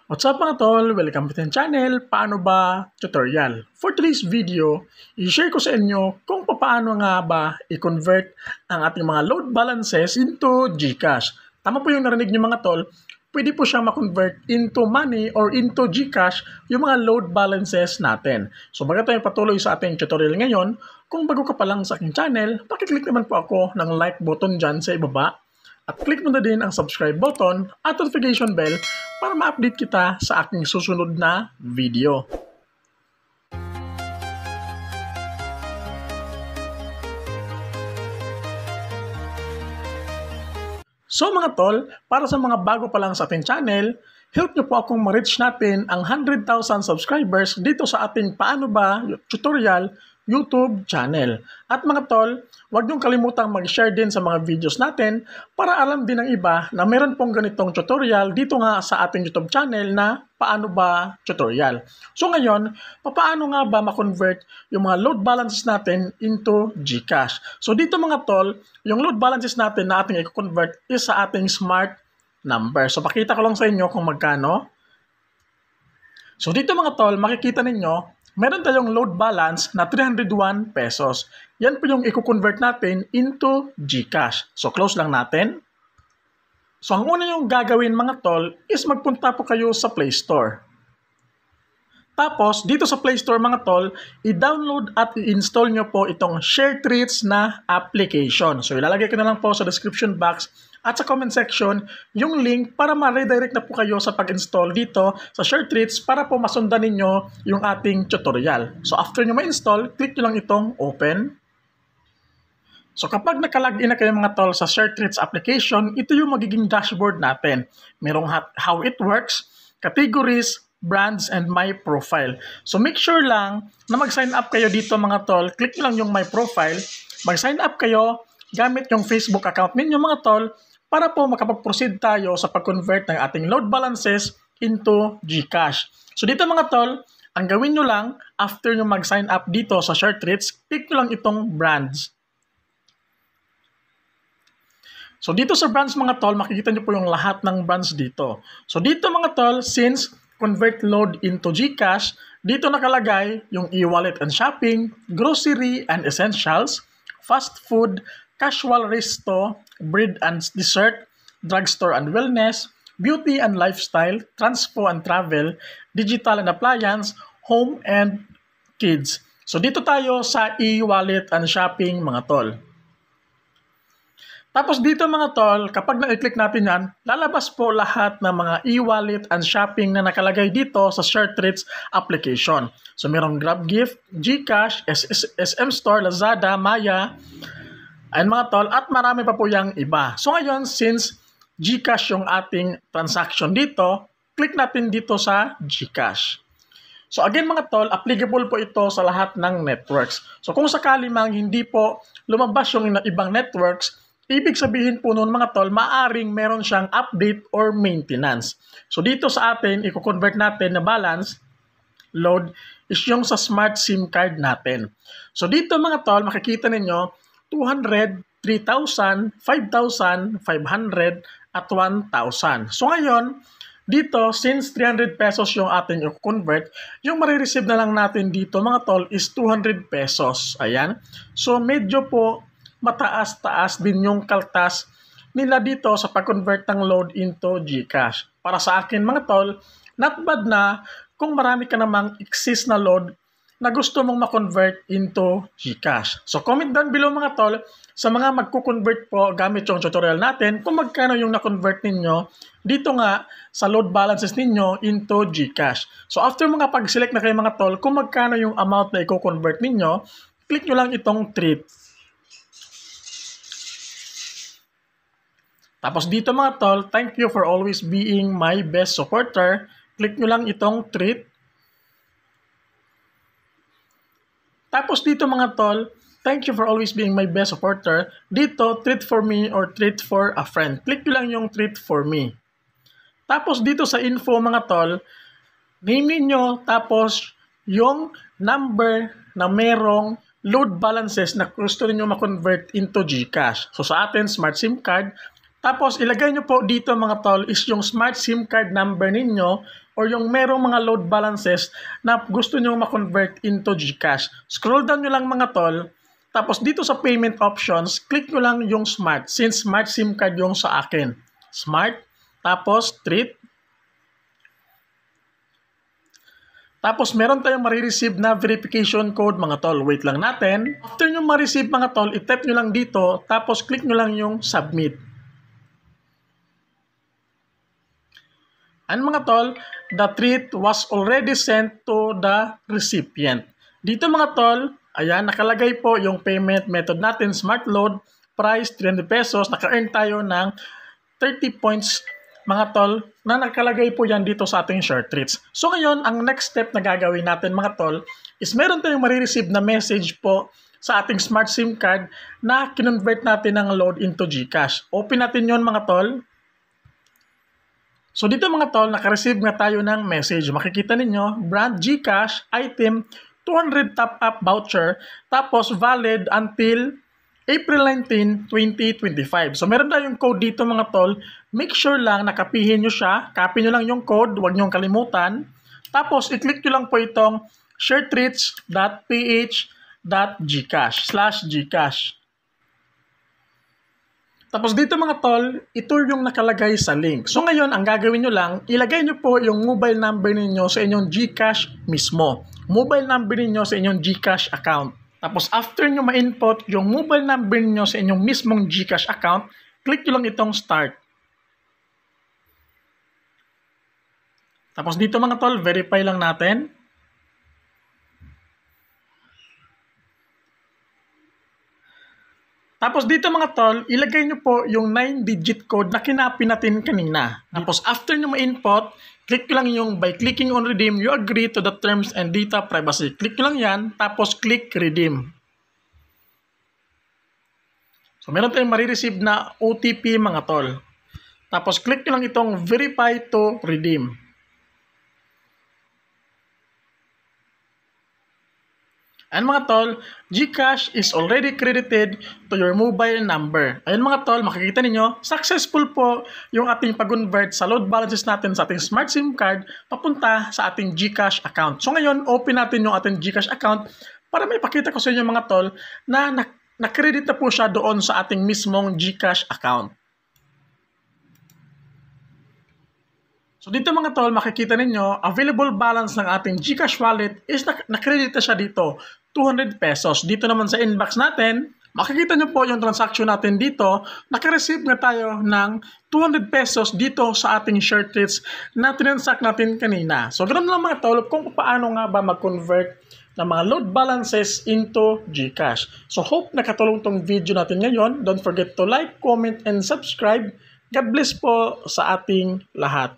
What's up mga tol? Welcome to the channel, Paano Ba Tutorial. For today's video, i-share ko sa inyo kung paano nga ba i-convert ang ating mga load balances into GCash. Tama po yung narinig niyo mga tol, pwede po siya ma-convert into money or into GCash yung mga load balances natin. So bago tayo patuloy sa ating tutorial ngayon, kung bago ka pa lang sa aking channel, pakiclick naman po ako ng like button dyan sa ibaba. At click mo na din ang subscribe button at notification bell para ma-update kita sa aking susunod na video. So mga tol, para sa mga bago pa lang sa ating channel, help nyo po akong ma-reach natin ang 100,000 subscribers dito sa ating Paano Ba Tutorial YouTube channel. At mga tol, huwag niyong kalimutang mag-share din sa mga videos natin para alam din ng iba na meron pong ganitong tutorial dito nga sa ating YouTube channel na Paano Ba Tutorial. So ngayon, paano nga ba ma-convert yung mga load balances natin into GCash? So dito mga tol, yung load balances natin na ating i-convert is sa ating smart number. So pakita ko lang sa inyo kung magkano. So dito mga tol, makikita ninyo, meron tayong load balance na 301 pesos. Yan po yung i-convert natin into GCash. So close lang natin. So ang una yung gagawin mga tol is magpunta po kayo sa Play Store. Tapos dito sa Play Store mga tol, i-download at i-install nyo po itong ShareTreats na application. So ilalagay ko na lang po sa description box at sa comment section yung link para ma-redirect na po kayo sa pag-install dito sa ShareTreats para po masundan ninyo yung ating tutorial. So after nyo ma-install, click nyo lang itong open. So kapag naka-login na kayo mga tol sa ShareTreats application, ito yung magiging dashboard natin. Merong how it works, categories, brands, and my profile. So make sure lang na mag-sign up kayo dito mga tol. Click nyo lang yung my profile. Mag-sign up kayo gamit yung Facebook account ninyo mga tol para po makapag-proceed tayo sa pag-convert ng ating load balances into GCash. So dito mga tol, ang gawin nyo lang after nyo mag-sign up dito sa ShareTreats, click nyo lang itong brands. So dito sa brands mga tol, makikita nyo po yung lahat ng brands dito. So dito mga tol, since convert load into GCash, dito nakalagay yung e-wallet and shopping, grocery and essentials, fast food, casual resto, bread and dessert, drugstore and wellness, beauty and lifestyle, transpo and travel, digital and appliance, home and kids. So dito tayo sa e-wallet and shopping mga tol. Tapos dito mga tol, kapag na-click natin yan, lalabas po lahat ng mga e-wallet and shopping na nakalagay dito sa ShareTreats application. So merong GrabGift, GCash, SM Store, Lazada, Maya, and mga tol, at marami pa po yung iba. So ngayon, since GCash yung ating transaction dito, click natin dito sa GCash. So again mga tol, applicable po ito sa lahat ng networks. So kung sakali mang hindi po lumabas yung ibang networks, ibig sabihin po noon mga tol, maaring meron siyang update or maintenance. So dito sa atin, i-convert natin na balance, load, is yung sa smart SIM card natin. So dito mga tol, makikita ninyo, 200, 3,000, 5,000, 500, at 1,000. So ngayon, dito, since 300 pesos yung ating i-convert, yung marireceive na lang natin dito mga tol is 200 pesos. Ayan. So medyo po mataas-taas din yung kaltas nila dito sa pag-convert ng load into GCash. Para sa akin mga tol, not bad na kung marami ka namang excess na load na gusto mong ma-convert into GCash. So comment down below mga tol sa mga magko-convert po gamit yung tutorial natin kung magkano yung na-convert ninyo dito nga sa load balances ninyo into GCash. So after mga pag-select na kayo mga tol kung magkano yung amount na i-convert ninyo, click nyo lang itong treat. Tapos dito mga tol, thank you for always being my best supporter. Click nyo lang itong treat. Tapos dito mga tol, thank you for always being my best supporter. Dito, treat for me or treat for a friend. Click nyo lang yung treat for me. Tapos dito sa info mga tol, name niyo tapos yung number na merong load balances na gusto niyo ma-convert into GCash. So sa atin, smart SIM card, Tapos ilagay nyo po dito mga tol is yung smart SIM card number ninyo or yung merong mga load balances na gusto nyo ma-convert into GCash. Scroll down nyo lang mga tol. Tapos dito sa payment options, click nyo lang yung smart since smart SIM card yung sa akin. Smart, tapos treat. Tapos meron tayong marireceive na verification code mga tol. Wait lang natin. After nyo ma-receive mga tol, i-tap nyo lang dito. Tapos click nyo lang yung submit. And mga tol, the treat was already sent to the recipient. Dito mga tol, ayan, nakalagay po yung payment method natin, smart load, price 300 pesos. Naka-earn tayo ng 30 points mga tol na nakalagay po yan dito sa ating short treats. So ngayon, ang next step na gagawin natin mga tol is meron tayong marireceive na message po sa ating smart SIM card na kinonvert natin ng load into GCash. Open natin yon mga tol. So dito mga tol, naka-receive nga tayo ng message. Makikita ninyo, brand GCash, item, 200 top-up voucher, tapos valid until April 19, 2025. So meron tayong code dito mga tol. Make sure lang nakapihin nyo siya. Copy nyo lang yung code, huwag nyo kalimutan. Tapos i-click nyo lang po itong sharetreats.ph.gcash/gcash. Tapos dito mga tol, ito yung nakalagay sa link. So ngayon, ang gagawin nyo lang, ilagay nyo po yung mobile number ninyo sa inyong GCash mismo. Mobile number ninyo sa inyong GCash account. Tapos after nyo ma-input yung mobile number ninyo sa inyong mismong GCash account, click nyo lang itong start. Tapos dito mga tol, verify lang natin. Tapos dito mga tol, ilagay nyo po yung 9-digit code na kinapin natin kanina. Tapos after nyo ma-input, click nyo lang yung by clicking on redeem, you agree to the terms and data privacy. Click nyo lang yan, tapos click redeem. So meron tayong marireceive na OTP mga tol. Tapos click nyo lang itong verify to redeem. And mga tol, GCash is already credited to your mobile number. Ayun mga tol, makikita ninyo, successful po yung ating pag-convert sa load balances natin sa ating smart SIM card papunta sa ating GCash account. So ngayon, open natin yung ating GCash account para may pakita ko sa inyo mga tol na na-credit na po siya doon sa ating mismong GCash account. So dito mga tol, makikita ninyo, available balance ng ating GCash wallet is na-credit na siya dito, 200 pesos. Dito naman sa inbox natin, makikita nyo po yung transaction natin dito, naka-receive na tayo ng 200 pesos dito sa ating short treats na tinransact natin kanina. So ganoon lang mga tol, kung paano nga ba mag-convert ng mga load balances into GCash. So hope nakatulong tong video natin ngayon. Don't forget to like, comment, and subscribe. God bless po sa ating lahat.